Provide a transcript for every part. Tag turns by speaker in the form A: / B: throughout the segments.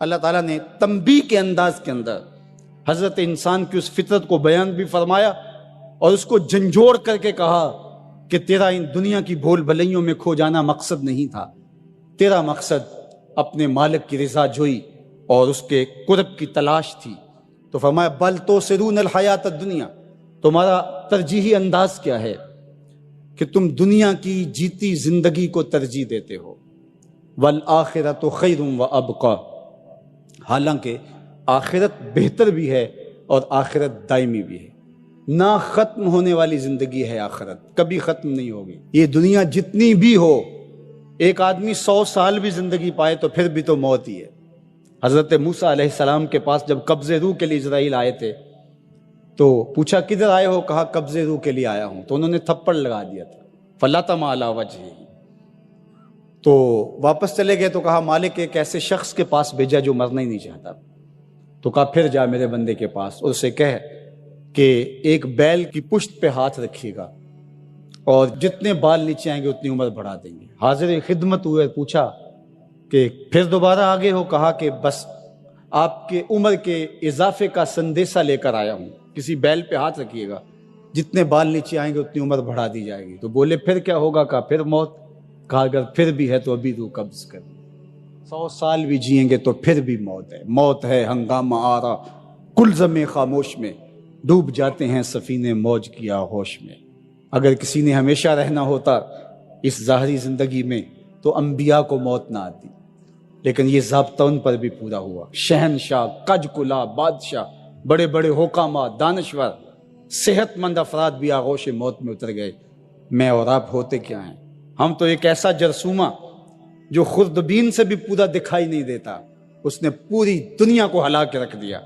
A: اللہ تعالیٰ نے تنبیہ کے انداز کے اندر حضرت انسان کی اس فطرت کو بیان بھی فرمایا اور اس کو جھنجھوڑ کر کے کہا کہ تیرا ان دنیا کی بھول بھلائیوں میں کھو جانا مقصد نہیں تھا، تیرا مقصد اپنے مالک کی رضا جوئی اور اس کے قرب کی تلاش تھی۔ تو فرمایا بل توسرون الحیات الدنیا، تمہارا ترجیحی انداز کیا ہے کہ تم دنیا کی جیتی زندگی کو ترجیح دیتے ہو، والآخرۃ خیر وابقیٰ، حالانکہ آخرت بہتر بھی ہے اور آخرت دائمی بھی ہے، نہ ختم ہونے والی زندگی ہے آخرت، کبھی ختم نہیں ہوگی۔ یہ دنیا جتنی بھی ہو، ایک آدمی 100 سال بھی زندگی پائے تو پھر بھی تو موت ہی ہے۔ حضرت موسیٰ علیہ السلام کے پاس جب قبض روح کے لیے اسرائیل آئے تھے تو پوچھا کدھر آئے ہو؟ کہا قبض روح کے لیے آیا ہوں، تو انہوں نے تھپڑ لگا دیا تھا، فلطم علی وجہہ، تو واپس چلے گئے تو کہا مالک ایک ایسے شخص کے پاس بھیجا جو مرنا ہی نہیں چاہتا، تو کہا پھر جا میرے بندے کے پاس اور اسے کہہ کہ ایک بیل کی پشت پہ ہاتھ رکھیے گا اور جتنے بال نیچے آئیں گے اتنی عمر بڑھا دیں گے۔ حاضر خدمت ہوئے، پوچھا کہ پھر دوبارہ آگے ہو؟ کہا کہ بس آپ کے عمر کے اضافے کا سندیسہ لے کر آیا ہوں، کسی بیل پہ ہاتھ رکھیے گا، جتنے بال نیچے آئیں گے اتنی عمر بڑھا دی جائے گی۔ تو بولے پھر کیا ہوگا؟ کہا پھر موت۔ کہا اگر پھر بھی ہے تو ابھی روح قبض کر، 100 سال بھی جئیں گے تو پھر بھی موت ہے، موت ہے ہنگامہ آرا کلزم خاموش میں، ڈوب جاتے ہیں سفینے موج کیا ہوش میں۔ اگر کسی نے ہمیشہ رہنا ہوتا اس ظاہری زندگی میں تو انبیاء کو موت نہ آتی، لیکن یہ ضابطہ ان پر بھی پورا ہوا۔ شہنشاہ، کج کلا بادشاہ، بڑے بڑے حکامات، دانشور، صحت مند افراد بھی آغوش موت میں اتر گئے۔ میں اور آپ ہوتے کیا ہیں؟ ہم تو ایک ایسا جرثومہ جو خوردبین سے بھی پورا دکھائی نہیں دیتا، اس نے پوری دنیا کو ہلا کے رکھ دیا۔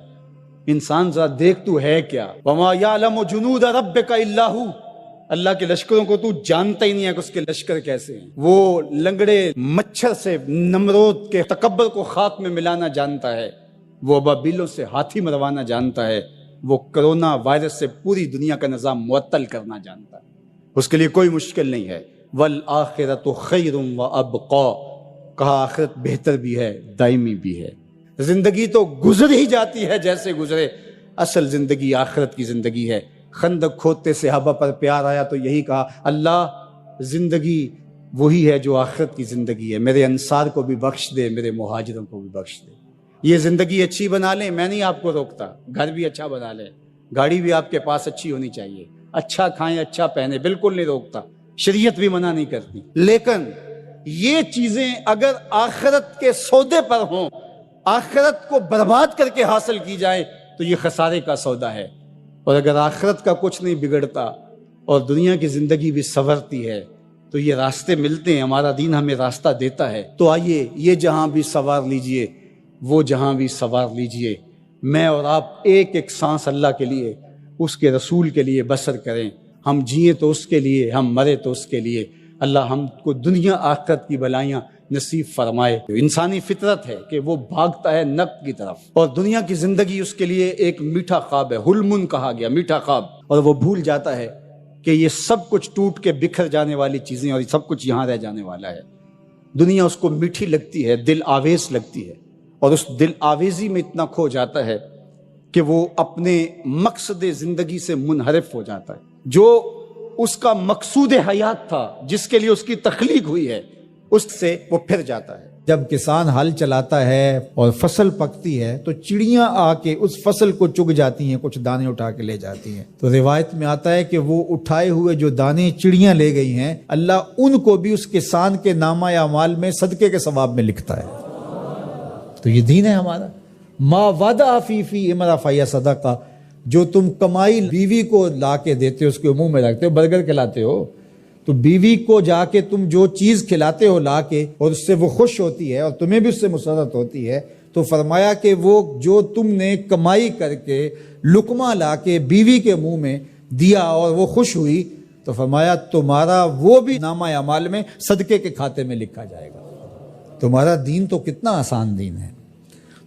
A: انسان ذرا دیکھ تو ہے کیا، وما یعلم جنود ربک الا ھو، اللہ کے لشکروں کو تو جانتا ہی نہیں ہے کہ اس کے لشکر کیسے ہیں۔ وہ لنگڑے مچھر سے نمرود کے تکبر کو خاک میں ملانا جانتا ہے، وہ ابابیلوں سے ہاتھی مروانا جانتا ہے، وہ کرونا وائرس سے پوری دنیا کا نظام معطل کرنا جانتا ہے، اس کے لیے کوئی مشکل نہیں ہے۔ والآخرۃ خیر وابقیٰ، کہا آخرت بہتر بھی ہے، دائمی بھی ہے۔ زندگی تو گزر ہی جاتی ہے جیسے گزرے، اصل زندگی آخرت کی زندگی ہے۔ خندق کھودتے صحابہ پر پیار آیا تو یہی کہا اللہ زندگی وہی ہے جو آخرت کی زندگی ہے، میرے انصار کو بھی بخش دے، میرے مہاجروں کو بھی بخش دے۔ یہ زندگی اچھی بنا لیں، میں نہیں آپ کو روکتا، گھر بھی اچھا بنا لیں، گاڑی بھی آپ کے پاس اچھی ہونی چاہیے، اچھا کھائیں اچھا پہنیں، بالکل نہیں روکتا، شریعت بھی منع نہیں کرتی، لیکن یہ چیزیں اگر آخرت کے سودے پر ہوں، آخرت کو برباد کر کے حاصل کی جائے تو یہ خسارے کا سودا ہے۔ اور اگر آخرت کا کچھ نہیں بگڑتا اور دنیا کی زندگی بھی سنورتی ہے تو یہ راستے ملتے ہیں، ہمارا دین ہمیں راستہ دیتا ہے۔ تو آئیے یہ جہاں بھی سوار لیجئے، وہ جہاں بھی سوار لیجئے، میں اور آپ ایک ایک سانس اللہ کے لیے، اس کے رسول کے لیے بسر کریں۔ ہم جئیں تو اس کے لیے، ہم مرے تو اس کے لیے۔ اللہ ہم کو دنیا آخرت کی بلائیاں نصیب فرمائے۔ انسانی فطرت ہے کہ وہ بھاگتا ہے نفع کی طرف، اور دنیا کی زندگی اس کے لیے ایک میٹھا خواب ہے، حلم کہا گیا، میٹھا خواب، اور وہ بھول جاتا ہے کہ یہ سب کچھ ٹوٹ کے بکھر جانے والی چیزیں اور سب کچھ یہاں رہ جانے والا ہے۔ دنیا اس کو میٹھی لگتی ہے، دل آویز لگتی ہے، اور اس دل آویزی میں اتنا کھو جاتا ہے کہ وہ اپنے مقصد زندگی سے منحرف ہو جاتا ہے۔ جو اس کا مقصود حیات تھا، جس کے لیے اس کی تخلیق ہوئی ہے، اس سے وہ پھر جاتا ہے۔
B: جب کسان ہل چلاتا ہے اور فصل پکتی ہے تو چڑیاں آ کے اس فصل کو چگ جاتی ہیں، کچھ دانے اٹھا کے لے جاتی ہیں۔ تو روایت میں آتا ہے کہ وہ اٹھائے ہوئے جو دانے چڑیاں لے گئی ہیں، اللہ ان کو بھی اس کسان کے نامہ اعمال میں صدقے کے ثواب میں لکھتا ہے۔ تو یہ دین ہے ہمارا۔ ما وعدہ فی امرا فیا صدقہ، جو تم کمائی بیوی کو لا کے دیتے ہو، اس کے منہ میں رکھتے ہو، برگر کھلاتے ہو، تو بیوی کو جا کے تم جو چیز کھلاتے ہو لا کے، اور اس سے وہ خوش ہوتی ہے اور تمہیں بھی اس سے مسرت ہوتی ہے، تو فرمایا کہ وہ جو تم نے کمائی کر کے لقمہ لا کے بیوی کے منہ میں دیا اور وہ خوش ہوئی، تو فرمایا تمہارا وہ بھی نامہ اعمال میں صدقے کے کھاتے میں لکھا جائے گا۔ تمہارا دین تو کتنا آسان دین ہے،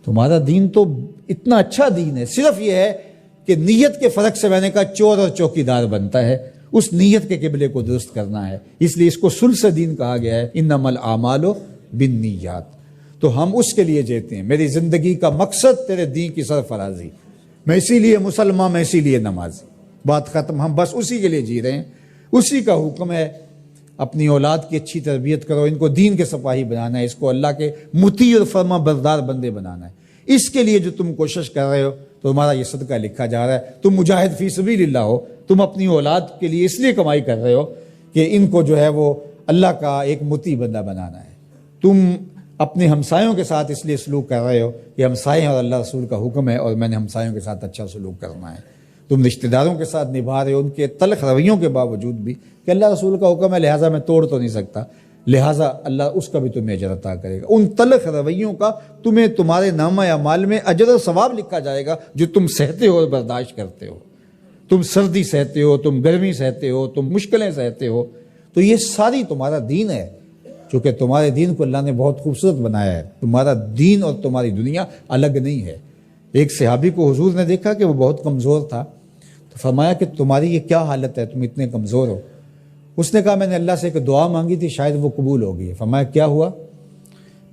B: تمہارا دین تو اتنا اچھا دین ہے۔ صرف یہ ہے کہ نیت کے فرق سے میں نے کہا چور اور چوکیدار بنتا ہے، اس نیت کے قبلے کو درست کرنا ہے، اس لیے اس کو ثلث دین کہا گیا ہے، انما الاعمال بالنیات۔ تو ہم اس کے لیے جیتے ہیں. میری زندگی کا مقصد تیرے دین کی سرفرازی، میں اسی لیے مسلمان، میں اسی لیے نمازی. بات ختم. ہم بس اسی کے لیے جی رہے ہیں. اسی کا حکم ہے اپنی اولاد کی اچھی تربیت کرو، ان کو دین کے سپاہی بنانا ہے، اس کو اللہ کے مطیع اور فرما بردار بندے بنانا ہے. اس کے لیے جو تم کوشش کر رہے ہو تو تمہارا یہ صدقہ لکھا جا رہا ہے. تم مجاہد فی سبیل اللہ ہو. تم اپنی اولاد کے لیے اس لیے کمائی کر رہے ہو کہ ان کو جو ہے وہ اللہ کا ایک مطیع بندہ بنانا ہے. تم اپنے ہمسایوں کے ساتھ اس لیے سلوک کر رہے ہو کہ ہمسائے اور اللہ رسول کا حکم ہے اور میں نے ہمسایوں کے ساتھ اچھا سلوک کرنا ہے. تم رشتہ داروں کے ساتھ نبھا رہے ہو ان کے تلخ رویوں کے باوجود بھی کہ اللہ رسول کا حکم ہے لہٰذا میں توڑ تو نہیں سکتا، لہٰذا اللہ اس کا بھی تمہیں اجر عطا کرے گا. ان تلخ رویوں کا تمہیں تمہارے نامہ اعمال میں اجر و ثواب لکھا جائے گا جو تم سہتے ہو اور برداشت کرتے ہو. تم سردی سہتے ہو، تم گرمی سہتے ہو، تم مشکلیں سہتے ہو. تو یہ ساری تمہارا دین ہے. چونکہ تمہارے دین کو اللہ نے بہت خوبصورت بنایا ہے. تمہارا دین اور تمہاری دنیا الگ نہیں ہے. ایک صحابی کو حضور نے دیکھا کہ وہ بہت کمزور تھا، تو فرمایا کہ تمہاری یہ کیا حالت ہے، تم اتنے کمزور ہو. اس نے کہا میں نے اللہ سے ایک دعا مانگی تھی، شاید وہ قبول ہو گئی. فرمایا کیا ہوا؟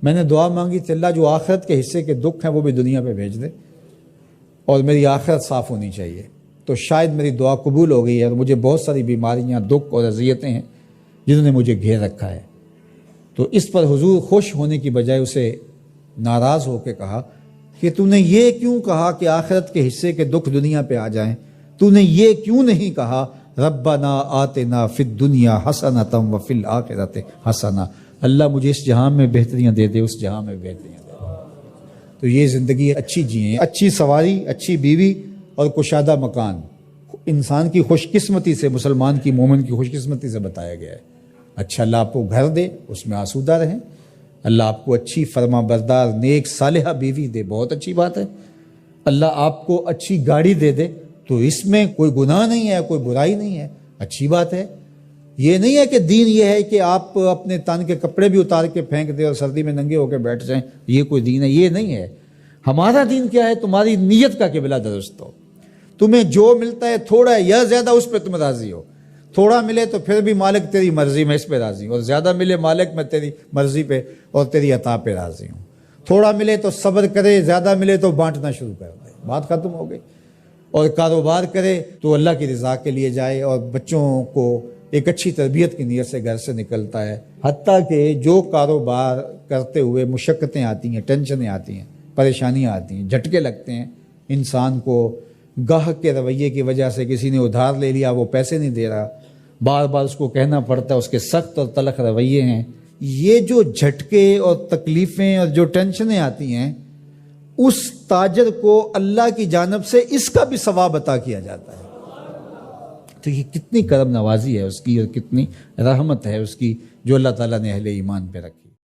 B: میں نے دعا مانگی تھی اللہ جو آخرت کے حصے کے دکھ ہیں وہ بھی دنیا پہ بھیج دے اور میری آخرت صاف ہونی چاہیے. تو شاید میری دعا قبول ہو گئی ہے اور مجھے بہت ساری بیماریاں، دکھ اور اذیتیں ہیں جنہوں نے مجھے گھیر رکھا ہے. تو اس پر حضور خوش ہونے کی بجائے اسے ناراض ہو کے کہا کہ تو نے یہ کیوں کہا کہ آخرت کے حصے کے دکھ دنیا پہ آ جائیں؟ تو نے یہ کیوں نہیں کہا ربنا آتنا فی الدنیا حسنۃ وفی الآخرۃ حسنہ، اللہ مجھے اس جہان میں بہتریاں دے دے، اس جہان میں بہتریاں دے دے. تو یہ زندگی اچھی جئیں، اچھی سواری، اچھی بیوی اور کشادہ مکان انسان کی خوش قسمتی سے، مسلمان کی، مومن کی خوش قسمتی سے بتایا گیا ہے. اچھا اللہ آپ کو گھر دے، اس میں آسودہ رہیں. اللہ آپ کو اچھی فرما بردار نیک صالحہ بیوی دے، بہت اچھی بات ہے. اللہ آپ کو اچھی گاڑی دے دے تو اس میں کوئی گناہ نہیں ہے، کوئی برائی نہیں ہے، اچھی بات ہے. یہ نہیں ہے کہ دین یہ ہے کہ آپ اپنے تن کے کپڑے بھی اتار کے پھینک دیں اور سردی میں ننگے ہو کے بیٹھ جائیں، یہ کوئی دین ہے. یہ نہیں ہے. ہمارا دین کیا ہے؟ تمہاری نیت کا قبلہ درست ہو. تمہیں جو ملتا ہے تھوڑا ہے یا زیادہ اس پہ تم راضی ہو. تھوڑا ملے تو پھر بھی مالک تیری مرضی میں اس پہ راضی ہوں، اور زیادہ ملے مالک میں تیری مرضی پہ اور تیری عطا پہ راضی ہوں. تھوڑا ملے تو صبر کرے، زیادہ ملے تو بانٹنا شروع کر دے، بات ختم ہو گئی. اور کاروبار کرے تو اللہ کی رضا کے لیے جائے اور بچوں کو ایک اچھی تربیت کی نیت سے گھر سے نکلتا ہے. حتیٰ کہ جو کاروبار کرتے ہوئے مشقتیں آتی ہیں، ٹینشنیں آتی ہیں، پریشانیاں آتی ہیں، جھٹکے لگتے ہیں انسان کو، گاہک کے رویے کی وجہ سے کسی نے ادھار لے لیا، وہ پیسے نہیں دے رہا، بار بار اس کو کہنا پڑتا ہے، اس کے سخت اور تلخ رویے ہیں. یہ جو جھٹکے اور تکلیفیں اور جو ٹینشنیں آتی ہیں، اس تاجر کو اللہ کی جانب سے اس کا بھی ثواب عطا کیا جاتا ہے. تو یہ کتنی کرم نوازی ہے اس کی اور کتنی رحمت ہے اس کی جو اللہ تعالیٰ نے اہل ایمان پہ رکھی.